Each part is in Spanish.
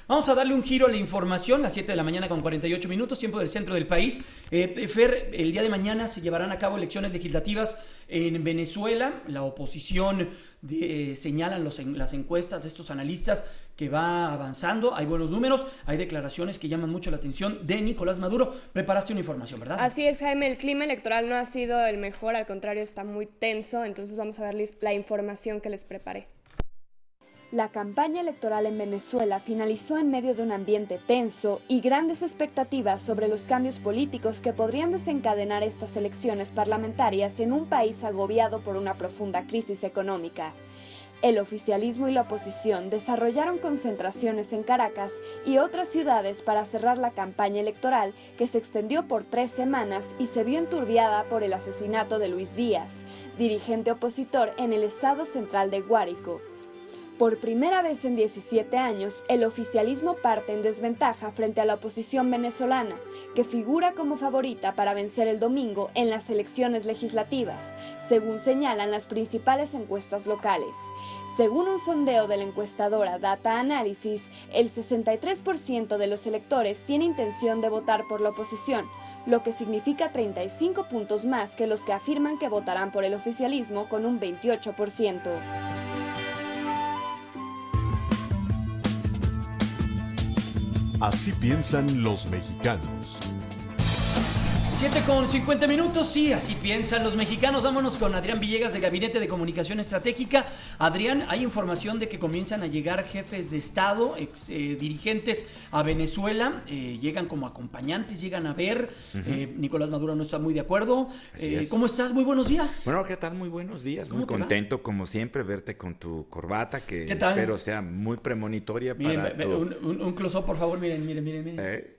Vamos a darle un giro a la información, las 7 de la mañana con 48 minutos, tiempo del centro del país. Fer, el día de mañana se llevarán a cabo elecciones legislativas en Venezuela. La oposición señalan las encuestas de estos analistas que va avanzando, hay buenos números, hay declaraciones que llaman mucho la atención de Nicolás Maduro. Preparaste una información, ¿verdad? Así es, Jaime, el clima electoral no ha sido el mejor, al contrario, está muy tenso, entonces vamos a verles la información que les preparé. La campaña electoral en Venezuela finalizó en medio de un ambiente tenso y grandes expectativas sobre los cambios políticos que podrían desencadenar estas elecciones parlamentarias en un país agobiado por una profunda crisis económica. El oficialismo y la oposición desarrollaron concentraciones en Caracas y otras ciudades para cerrar la campaña electoral, que se extendió por 3 semanas y se vio enturbiada por el asesinato de Luis Díaz, dirigente opositor en el estado central de Guárico. Por primera vez en 17 años, el oficialismo parte en desventaja frente a la oposición venezolana, que figura como favorita para vencer el domingo en las elecciones legislativas, según señalan las principales encuestas locales. Según un sondeo de la encuestadora Data Analysis, el 63% de los electores tiene intención de votar por la oposición, lo que significa 35 puntos más que los que afirman que votarán por el oficialismo, con un 28%. Así piensan los mexicanos. 7 con 50 minutos, sí, así piensan los mexicanos. Vámonos con Adrián Villegas, de Gabinete de Comunicación Estratégica. Adrián, hay información de que comienzan a llegar jefes de Estado, dirigentes a Venezuela, llegan como acompañantes, llegan a ver. Nicolás Maduro no está muy de acuerdo. ¿Cómo estás? Muy buenos días. Bueno, ¿qué tal? Muy buenos días, muy contento como siempre verte con tu corbata, que espero sea muy premonitoria. Miren, para un close-up, por favor, miren.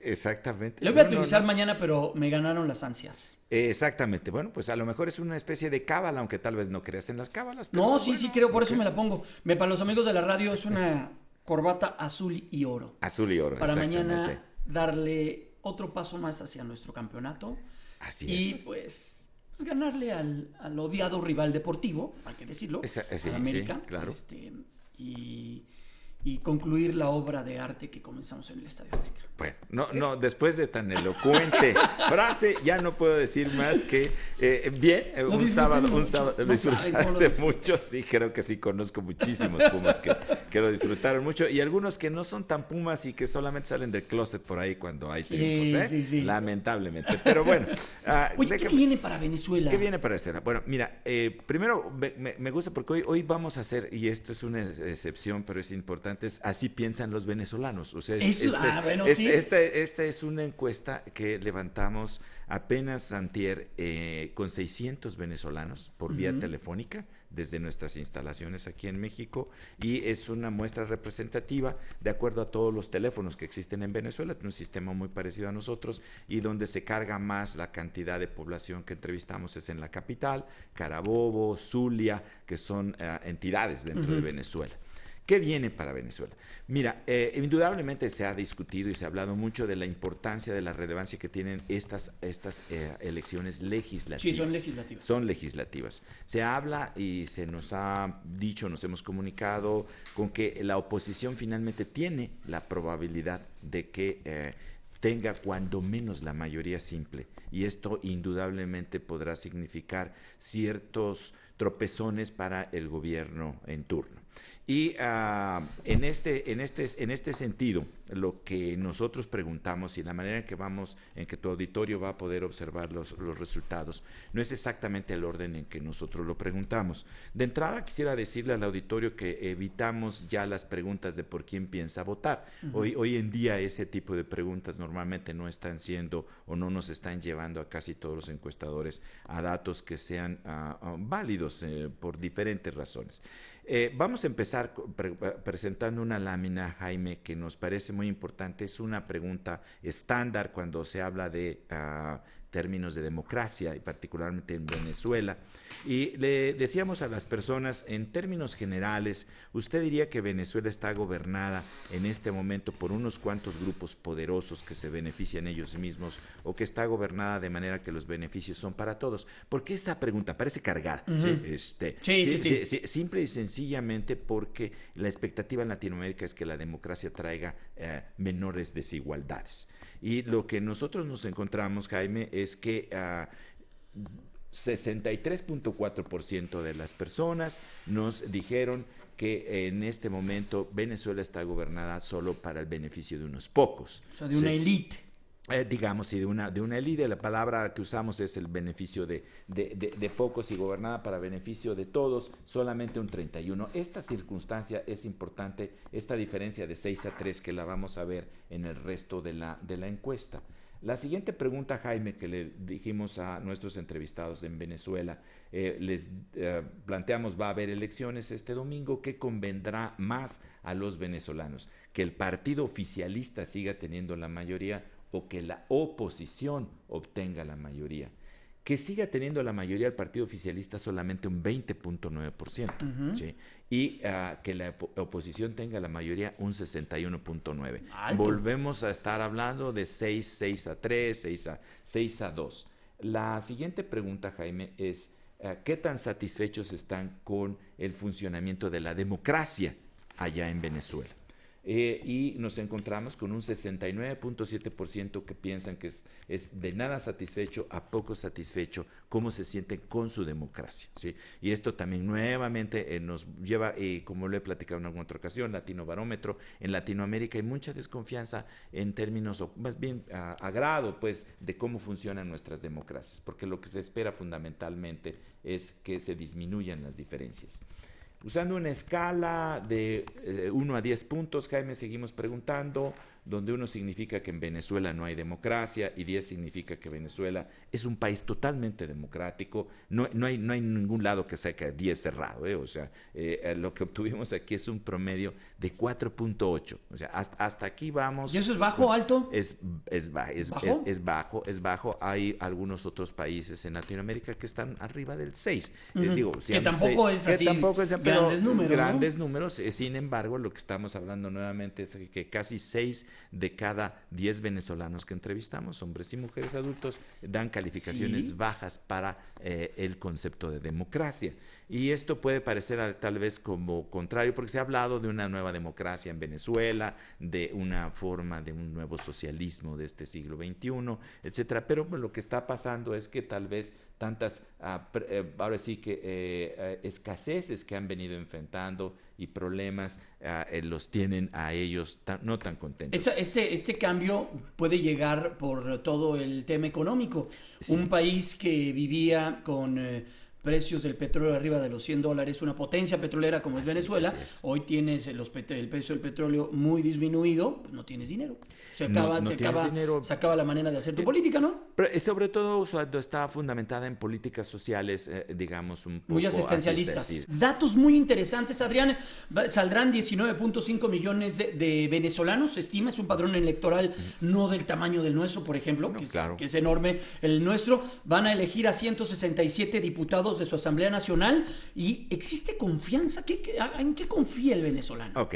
Exactamente. Lo voy a utilizar mañana, pero me ganaron las ansias. Exactamente. Bueno, pues a lo mejor es una especie de cábala, aunque tal vez no creas en las cábalas. Pero no, sí creo, por eso me la pongo. Para los amigos de la radio es una corbata azul y oro. Azul y oro, para mañana darle otro paso más hacia nuestro campeonato. Así y es. pues ganarle al odiado rival deportivo, hay que decirlo, a América. Sí, claro. Y concluir la obra de arte que comenzamos en el Estadio Azteca. Bueno, no, después de tan elocuente frase, ya no puedo decir más que bien, un sábado lo disfrutaste mucho. Sí, creo que sí, conozco muchísimos Pumas que lo disfrutaron mucho, y algunos que no son tan Pumas y que solamente salen del closet por ahí cuando hay triunfos, sí. Lamentablemente, pero bueno. Oye, ¿qué viene para Venezuela? ¿Qué viene para Venezuela? Bueno, mira, primero me gusta porque hoy vamos a hacer, y esto es una excepción, pero es importante, así piensan los venezolanos. O sea, esta es una encuesta que levantamos apenas antier con 600 venezolanos por vía telefónica desde nuestras instalaciones aquí en México, y es una muestra representativa de acuerdo a todos los teléfonos que existen en Venezuela. Tiene un sistema muy parecido a nosotros, y donde se carga más la cantidad de población que entrevistamos es en la capital, Carabobo, Zulia, que son entidades dentro de Venezuela. ¿Qué viene para Venezuela? Mira, indudablemente se ha discutido y se ha hablado mucho de la importancia, de la relevancia que tienen estas elecciones legislativas. Sí, son legislativas. Son legislativas. Se habla y se nos ha dicho, nos hemos comunicado con que la oposición finalmente tiene la probabilidad de que tenga cuando menos la mayoría simple, y esto indudablemente podrá significar ciertos tropezones para el gobierno en turno. Y en este sentido, lo que nosotros preguntamos y la manera en que en que tu auditorio va a poder observar los resultados, no es exactamente el orden en que nosotros lo preguntamos. De entrada, quisiera decirle al auditorio que evitamos ya las preguntas de por quién piensa votar. Hoy en día ese tipo de preguntas normalmente no están siendo, o no nos están llevando a casi todos los encuestadores a datos que sean válidos por diferentes razones. Vamos a empezar presentando una lámina, Jaime, que nos parece muy importante. Es una pregunta estándar cuando se habla de términos de democracia y particularmente en Venezuela. Y le decíamos a las personas, en términos generales, ¿usted diría que Venezuela está gobernada en este momento por unos cuantos grupos poderosos que se benefician ellos mismos o que está gobernada de manera que los beneficios son para todos? Porque esta pregunta parece cargada. ¿Sí? Simple y sencillamente porque la expectativa en Latinoamérica es que la democracia traiga menores desigualdades. Y lo que nosotros nos encontramos, Jaime, es que 63.4% de las personas nos dijeron que en este momento Venezuela está gobernada solo para el beneficio de unos pocos. O sea, de una élite. Digamos, sí, de una élite. La palabra que usamos es el beneficio de pocos y gobernada para beneficio de todos, solamente un 31%. Esta circunstancia es importante, esta diferencia de 6-3 que la vamos a ver en el resto de la encuesta. La siguiente pregunta, Jaime, que le dijimos a nuestros entrevistados en Venezuela, les planteamos, va a haber elecciones este domingo, ¿qué convendrá más a los venezolanos? ¿Que el partido oficialista siga teniendo la mayoría o que la oposición obtenga la mayoría? Que siga teniendo la mayoría el partido oficialista solamente un 20.9%, ¿sí? Y que la oposición tenga la mayoría un 61.9%. Volvemos a estar hablando de 6-3, 6-2. La siguiente pregunta, Jaime, es ¿qué tan satisfechos están con el funcionamiento de la democracia allá en Venezuela? Y nos encontramos con un 69.7% que piensan que es de nada satisfecho a poco satisfecho cómo se sienten con su democracia, ¿sí? Y esto también nuevamente nos lleva, como lo he platicado en alguna otra ocasión, Latinobarómetro, en Latinoamérica hay mucha desconfianza en términos, o más bien agrado, pues, de cómo funcionan nuestras democracias, porque lo que se espera fundamentalmente es que se disminuyan las diferencias. Usando una escala de 1 a 10 puntos, Jaime, seguimos preguntando, donde 1 significa que en Venezuela no hay democracia y 10 significa que Venezuela es un país totalmente democrático. No hay ningún lado que saque 10 cerrado, O sea, lo que obtuvimos aquí es un promedio de 4.8. O sea, hasta aquí vamos. ¿Y eso es bajo o alto? Es bajo. Hay algunos otros países en Latinoamérica que están arriba del 6. Digo, que tampoco es así. Grandes números. Sin embargo, lo que estamos hablando nuevamente es que casi 6 de cada 10 venezolanos que entrevistamos, hombres y mujeres adultos, dan calificaciones bajas para el concepto de democracia. Y esto puede parecer tal vez como contrario, porque se ha hablado de una nueva democracia en Venezuela, de una forma de un nuevo socialismo de este siglo XXI, etcétera. Pero lo que está pasando es que tal vez tantas, ahora sí que escaseces que han venido enfrentando y problemas los tienen a ellos no tan contentos. Este cambio puede llegar por todo el tema económico. Sí. Un país que vivía con precios del petróleo arriba de los $100, una potencia petrolera como es Venezuela, hoy tienes el precio del petróleo muy disminuido, pues no tienes dinero. Se acaba la manera de hacer tu política, ¿no? Pero sobre todo cuando está fundamentada en políticas sociales, digamos, un poco muy asistencialistas. Datos muy interesantes, Adrián. Saldrán 19.5 millones de venezolanos, se estima, es un padrón electoral no del tamaño del nuestro, por ejemplo, que es enorme el nuestro. Van a elegir a 167 diputados de su Asamblea Nacional y ¿existe confianza? ¿En qué confía el venezolano? Ok,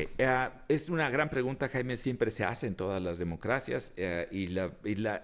es una gran pregunta, Jaime, siempre se hace en todas las democracias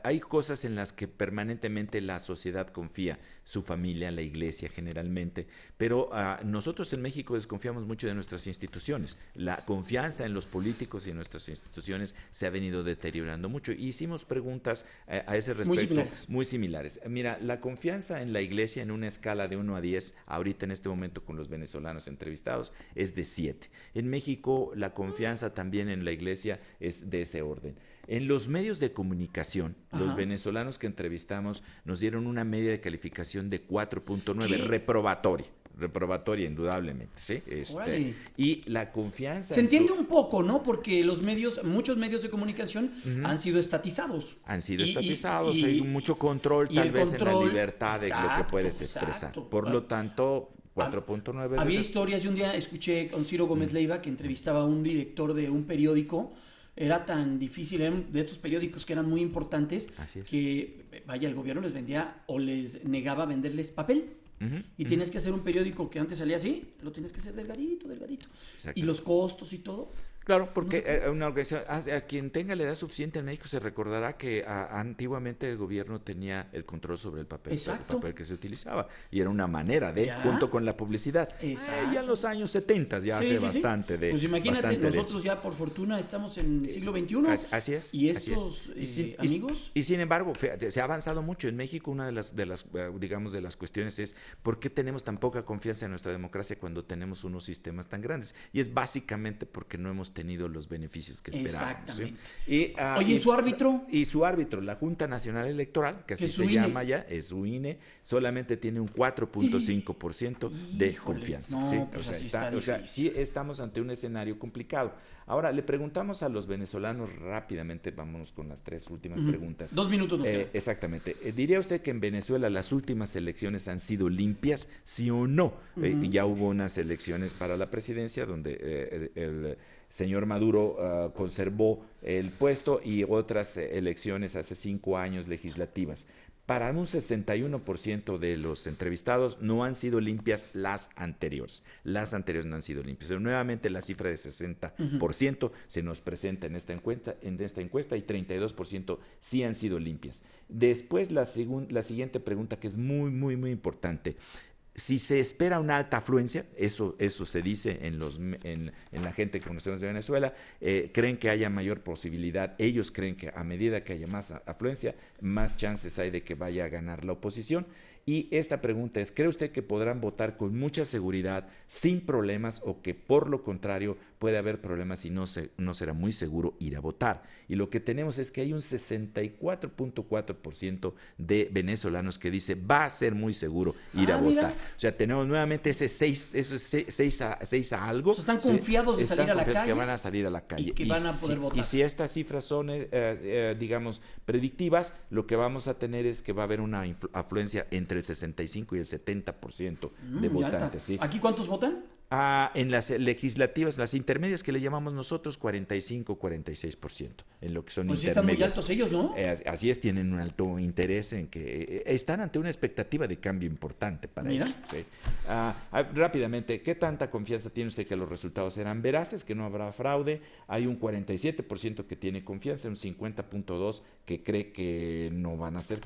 hay cosas en las que permanentemente la sociedad confía, su familia, la iglesia generalmente, pero nosotros en México desconfiamos mucho de nuestras instituciones. La confianza en los políticos y en nuestras instituciones se ha venido deteriorando mucho. Y hicimos preguntas a ese respecto muy similares. Mira, la confianza en la iglesia en una escala de 1 a 10, ahorita en este momento con los venezolanos entrevistados, es de 7. En México la confianza también en la iglesia es de ese orden. En los medios de comunicación, los venezolanos que entrevistamos nos dieron una media de calificación de 4.9, reprobatoria indudablemente, ¿sí? Y la confianza... Se entiende un poco, ¿no? Porque muchos medios de comunicación han sido estatizados. Hay mucho control tal vez en la libertad de lo que puedes expresar. Por lo tanto... 4.9. Había historias, y un día escuché con Ciro Gómez Leiva que entrevistaba a un director de un periódico era tan difícil, eran de estos periódicos que eran muy importantes, Así es. que, vaya, el gobierno les vendía o les negaba venderles papel. Y tienes que hacer un periódico que antes salía así, lo tienes que hacer delgadito. Exacto. Y los costos y todo. Claro, porque una organización, a quien tenga la edad suficiente en México se recordará que antiguamente el gobierno tenía el control sobre el papel que se utilizaba, y era una manera de, junto con la publicidad. Ya en los años 70 ya hace bastante de. Pues imagínate, bastante nosotros ya por fortuna estamos en el siglo XXI. Así es. Y estos amigos. Y sin embargo, se ha avanzado mucho en México. Una de las digamos, de las cuestiones es ¿por qué tenemos tan poca confianza en nuestra democracia cuando tenemos unos sistemas tan grandes? Y es básicamente porque no hemos tenido los beneficios que esperábamos. Exactamente. ¿Sí? Oye, ¿y su árbitro? Y su árbitro, la Junta Nacional Electoral, que así se llama ya, es su INE, solamente tiene un 4.5% de confianza. No, ¿sí? pues Sí estamos ante un escenario complicado. Ahora, le preguntamos a los venezolanos rápidamente, vámonos con las 3 últimas preguntas. 2 minutos nos quedan. Exactamente. ¿Diría usted que en Venezuela las últimas elecciones han sido limpias, sí o no? Ya hubo unas elecciones para la presidencia donde el señor Maduro conservó el puesto, y otras elecciones hace 5 años legislativas. Para un 61% de los entrevistados no han sido limpias las anteriores. Las anteriores no han sido limpias. Pero nuevamente la cifra de 60% se nos presenta en esta encuesta, y 32% sí han sido limpias. Después la siguiente pregunta, que es muy, muy, muy importante. Si se espera una alta afluencia, eso se dice en la gente que conocemos de Venezuela, creen que haya mayor posibilidad, ellos creen que a medida que haya más afluencia, más chances hay de que vaya a ganar la oposición. Y esta pregunta es, ¿cree usted que podrán votar con mucha seguridad, sin problemas, o que por lo contrario puede haber problemas y no será muy seguro ir a votar? Y lo que tenemos es que hay un 64.4% de venezolanos que dice va a ser muy seguro ir a votar. Mira. O sea, tenemos nuevamente ese 6 a algo. Están confiados de salir a la calle. Que van a salir a la calle. Y que van a poder votar. Y si estas cifras son, digamos, predictivas, lo que vamos a tener es que va a haber una afluencia entre el 65 y el 70% de votantes. ¿Sí? ¿Aquí cuántos votan? En las legislativas, las intermedias que le llamamos nosotros, 45-46%, en lo que son pues intermedias. Están muy altos ellos, ¿no? Así es, tienen un alto interés en que están ante una expectativa de cambio importante para ellos. ¿Sí? Rápidamente, ¿qué tanta confianza tiene usted que los resultados serán veraces, que no habrá fraude? Hay un 47% que tiene confianza, un 50.2% que cree que no van a ser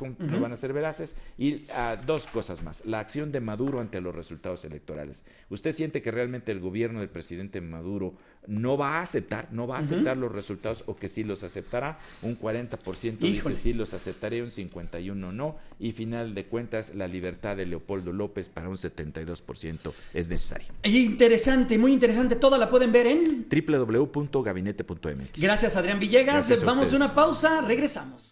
veraces, y 2 cosas más. La acción de Maduro ante los resultados electorales. ¿Usted siente que realmente el gobierno del presidente Maduro no va a aceptar los resultados, o que sí los aceptará? Un 40% dice sí los aceptaría, un 51% no, y final de cuentas la libertad de Leopoldo López para un 72% es necesaria. Interesante, muy interesante, toda la pueden ver en www.gabinete.mx. Gracias, Adrián Villegas. Vamos a una pausa, regresamos.